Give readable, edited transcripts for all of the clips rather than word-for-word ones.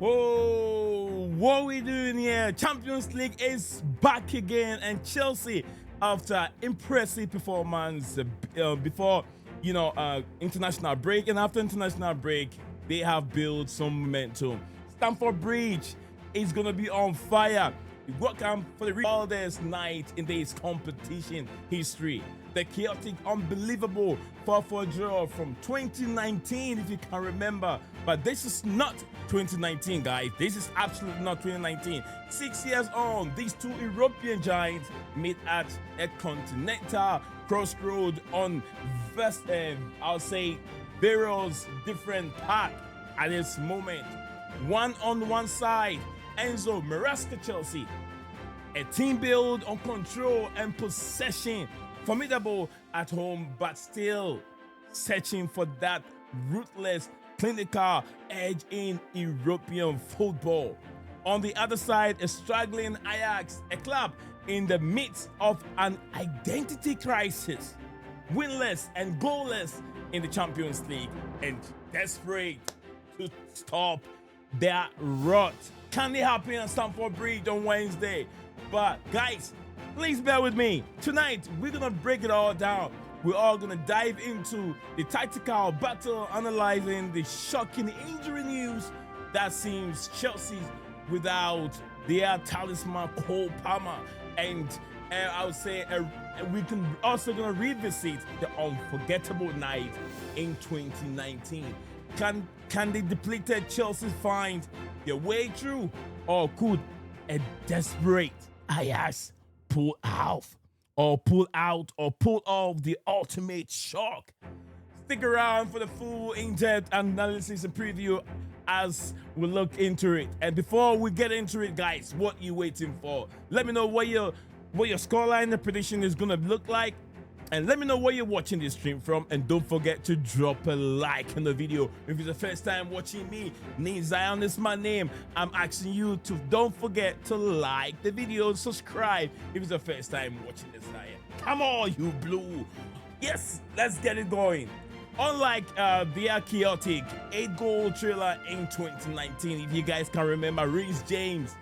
Oh, what we doing here? Champions League is back again, and Chelsea, after impressive performance before international break, and after international break, they have built some momentum. Stamford Bridge is gonna be on fire. Welcome for the wildest night in this competition history. The chaotic, unbelievable 4-4 draw from 2019, if you can remember. But this is not 2019, guys. This is absolutely not 2019. 6 years on, these two European giants meet at a continental crossroad on I'll say various different paths at this moment. One on one side, Enzo Chelsea. A team build on control and possession. Formidable at home, but still searching for that ruthless, clinical edge in European football. On the other side, a struggling Ajax, a club in the midst of an identity crisis, winless and goalless in the Champions League, and desperate to stop their rot. Can it happen at Stamford Bridge on Wednesday? But guys, please bear with me. Tonight, we're going to break it all down. We're all going to dive into the tactical battle, analyzing the shocking injury news that seems Chelsea's without their talisman Cole Palmer. And I would say we can also going to revisit the unforgettable night in 2019. Can the depleted Chelsea find their way through, or could a desperate Ajax pull off the ultimate shock? Stick around for the full in-depth analysis and preview as we look into it. And before we get into it, guys, what you waiting for? Let me know what your scoreline and prediction is gonna look like, and let me know where you're watching this stream from. And don't forget to drop a like in the video. If it's the first time watching me, Zion is my name. I'm asking you to don't forget to like the video and subscribe if it's the first time watching this Zion. Come on, you blue. Yes, let's get it going. Unlike their chaotic 8-goal thriller in 2019, if you guys can remember, Reece James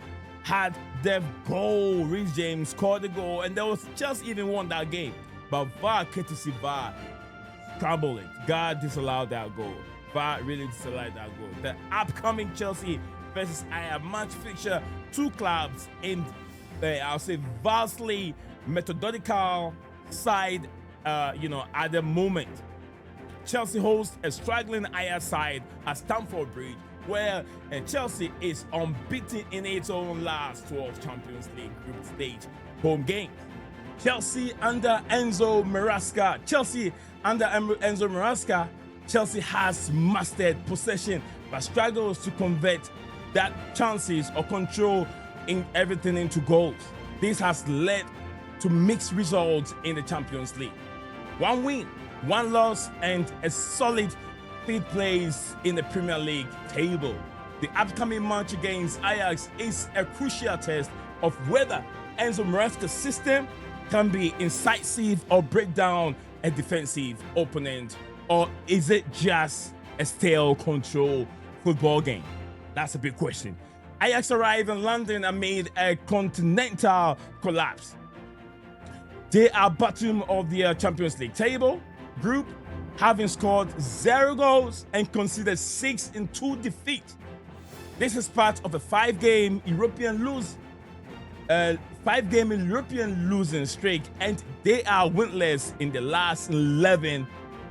had the goal. Reece James scored the goal, and there was just even won that game. But VAR, courtesy VAR, scrambled it. God disallowed that goal. VAR really disallowed that goal. The upcoming Chelsea versus Ajax match fixture, two clubs in, I'll say, vastly methodical side, at the moment. Chelsea hosts a struggling Ajax side at Stamford Bridge, where Chelsea is unbeaten in its own last 12 Champions League group stage home games. Chelsea under Enzo Maresca, Chelsea has mastered possession but struggles to convert that chances or control in everything into goals. This has led to mixed results in the Champions League. One win, one loss, and a solid 5th place in the Premier League table. The upcoming match against Ajax is a crucial test of whether Enzo Maresca's system can be incisive or break down a defensive opponent, or is it just a stale control football game? That's a big question. Ajax arrived in London amid a continental collapse. They are bottom of the Champions League table group, having scored 0 goals and conceded 6 in 2 defeats. This is part of a 5-game European losing streak, and they are winless in the last 11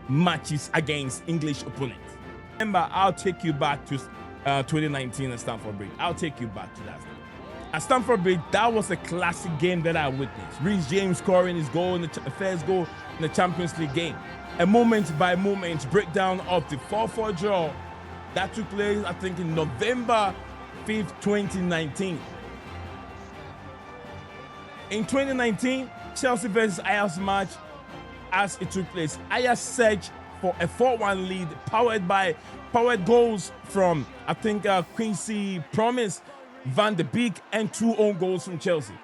matches against English opponents. Remember, I'll take you back to 2019 at Stamford Bridge. I'll take you back to that. At Stamford Bridge, that was a classic game that I witnessed. Reece James scoring his goal in the first goal in the Champions League game. A moment-by-moment breakdown of the 4-4 draw that took place, I think, in November 5th, 2019. In 2019, Chelsea versus Ajax match, as it took place, Ajax surged for a 4-1 lead, powered goals from, I think, Quincy Promise, Van de Beek, and 2 own goals from Chelsea.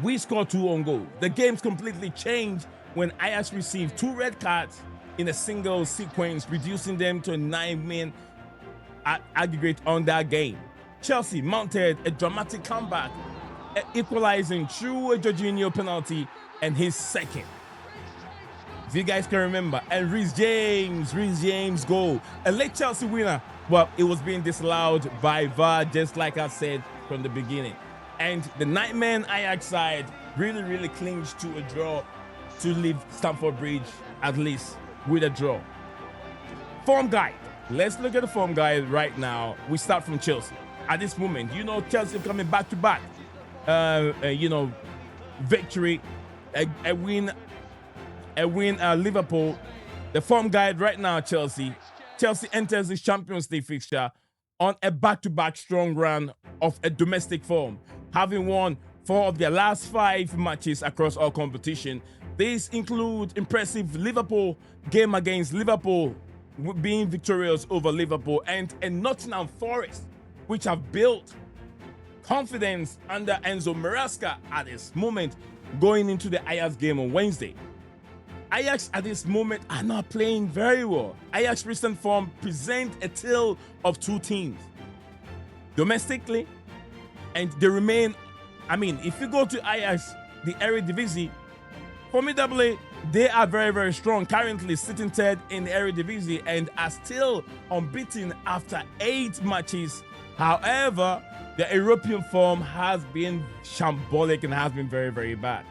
We scored 2 own goals. The game's completely changed when Ajax received 2 red cards in a single sequence, reducing them to a 9-man aggregate on that game. Chelsea mounted a dramatic comeback, equalizing through a Jorginho penalty and his second. If you guys can remember, and Reece James goal, a late Chelsea winner. Well, it was being disallowed by VAR, just like I said from the beginning. And the nine-man Ajax side really clinged to a draw to leave Stamford Bridge at least with a draw. Form guide. Let's look at the form guide right now. We start from Chelsea. At this moment, Chelsea coming back to back. Victory, a win, Liverpool. The form guide right now, Chelsea enters the Champions League fixture on a back-to-back strong run of a domestic form, having won 4 of their last 5 matches across all competition. These include impressive Liverpool game against Liverpool, being victorious over Liverpool, and Nottingham Forest, which have built confidence under Enzo Maresca at this moment going into the Ajax game on Wednesday. Ajax at this moment are not playing very well. Ajax recent form present a tale of two teams. Domestically, and they remain, if you go to Ajax, the Eredivisie, formidably, they are very strong, currently sitting third in the Eredivisie and are still unbeaten after 8 matches. However, the European form has been shambolic and has been very bad.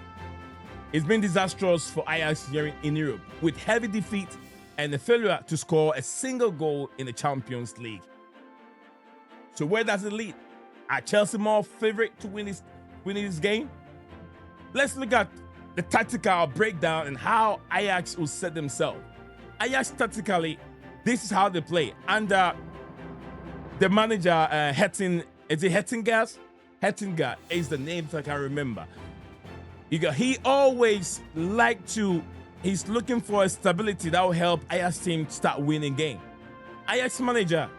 It's been disastrous for Ajax here in Europe, with heavy defeat and a failure to score a single goal in the Champions League. So where does it lead? Are Chelsea more favorite to win this game? Let's look at the tactical breakdown and how Ajax will set themselves. Ajax tactically, this is how they play. Under the manager, Hettinger is the name that I can remember. He always he's looking for a stability that will help Ajax team start winning game. Ajax manager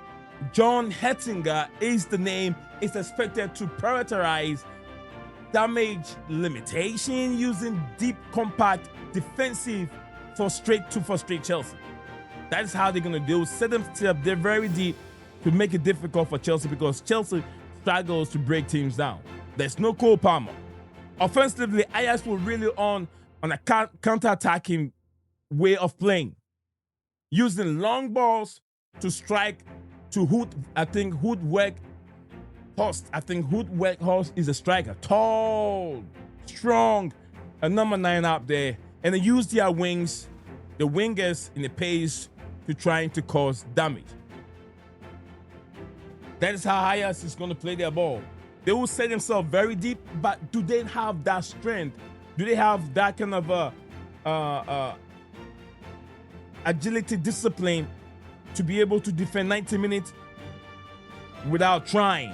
John Hettinger is the name. Is expected to prioritize damage limitation using deep, compact, defensive for frustrate Chelsea. That is how they're going to do. Set themselves up. They're very deep to make it difficult for Chelsea because Chelsea struggles to break teams down. There's no Cole Palmer. Offensively, Ajax will really on a counter-attacking way of playing, using long balls to strike to Hoodwork Horst. I think Hoodwork Horst is a striker, tall, strong, a number 9 up there, and they use their wings, the wingers in the pace to trying to cause damage. That is how Ajax is going to play their ball. They will set themselves very deep, but do they have that strength? Do they have that kind of agility, discipline to be able to defend 90 minutes without trying?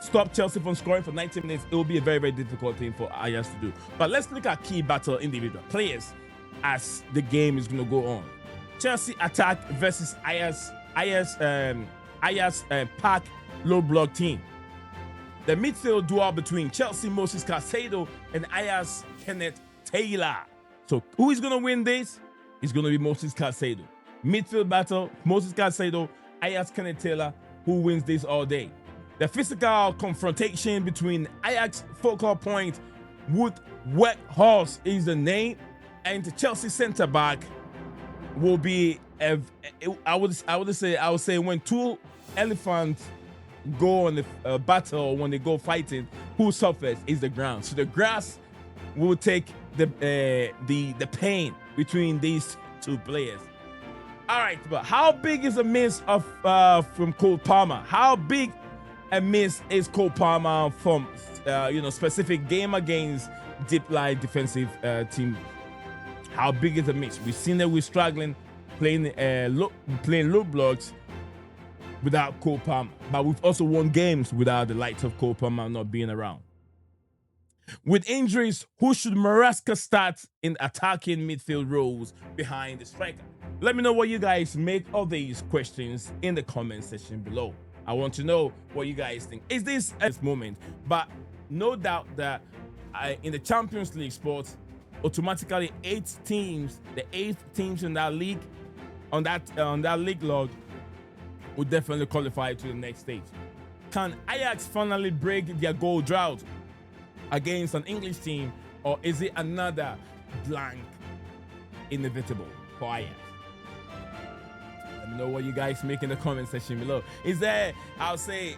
Stop Chelsea from scoring for 90 minutes. It will be a very difficult thing for Ajax to do. But let's look at key battle individual players as the game is going to go on. Chelsea attack versus Ajax pack low block team. The midfield duel between Chelsea Moses Caicedo and Ajax Kenneth Taylor. So who is going to win this? It's going to be Moses Caicedo. Midfield battle, Moses Caicedo, Ajax Kenneth Taylor. Who wins this all day? The physical confrontation between Ajax focal point Woodwork Horse is the name, and the Chelsea centre back will be I would say when two elephants go on the battle, when they go fighting, who suffers is the ground. So the grass will take the pain between these two players. All right, but how big is a miss from Cole Palmer? How big a miss is Cole Palmer from specific game against deep line defensive team? How big is a miss? We've seen that we're struggling playing low blocks without Cole Palmer, but we've also won games without the likes of Cole Palmer not being around. With injuries, who should Maresca start in attacking midfield roles behind the striker? Let me know what you guys make of these questions in the comment section below. I want to know what you guys think. Is this at this moment? But no doubt that in the Champions League sports, automatically 8 teams, the 8 teams in that league, on that league log, will definitely qualify to the next stage. Can Ajax finally break their goal drought against an English team, or is it another blank inevitable for Ajax? Let me know what you guys make in the comment section below. I'll say,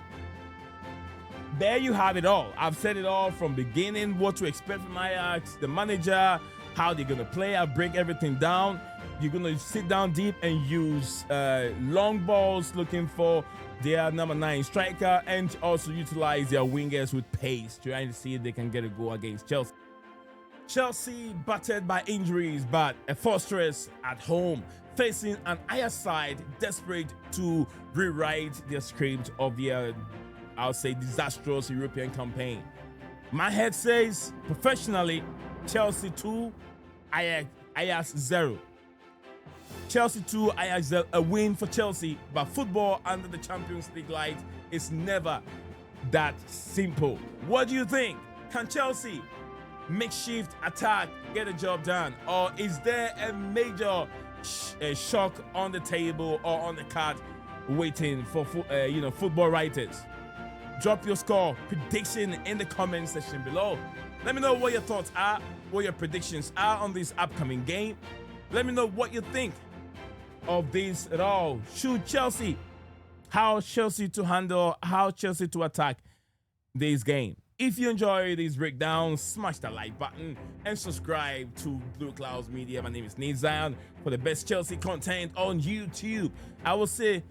there you have it all. I've said it all from beginning, what to expect from Ajax, the manager, how they're going to play. I'll break everything down. You're going to sit down deep and use long balls looking for their number 9 striker, and also utilize their wingers with pace, trying to see if they can get a goal against Chelsea. Chelsea battered by injuries, but a fortress at home, facing an Ajax side desperate to rewrite their script of their, I'll say, disastrous European campaign. My head says, professionally, Chelsea 2, Ajax 0. Chelsea 2, Ajax 0, a win for Chelsea, but football under the Champions League light is never that simple. What do you think? Can Chelsea makeshift attack get the job done, or is there a major shock on the table or on the card waiting for football writers? Drop your score prediction in the comment section below. Let me know what your thoughts are, what your predictions are on this upcoming game. Let me know what you think of this at all. How Chelsea to handle, how Chelsea to attack this game. If you enjoy these breakdowns, smash that like button and subscribe to BlueClouds Media. My name is Nate Zion for the best Chelsea content on YouTube. I will see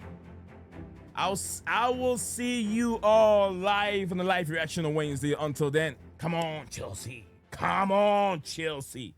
you all live on the live reaction on Wednesday. Until then, come on, Chelsea. Come on, Chelsea.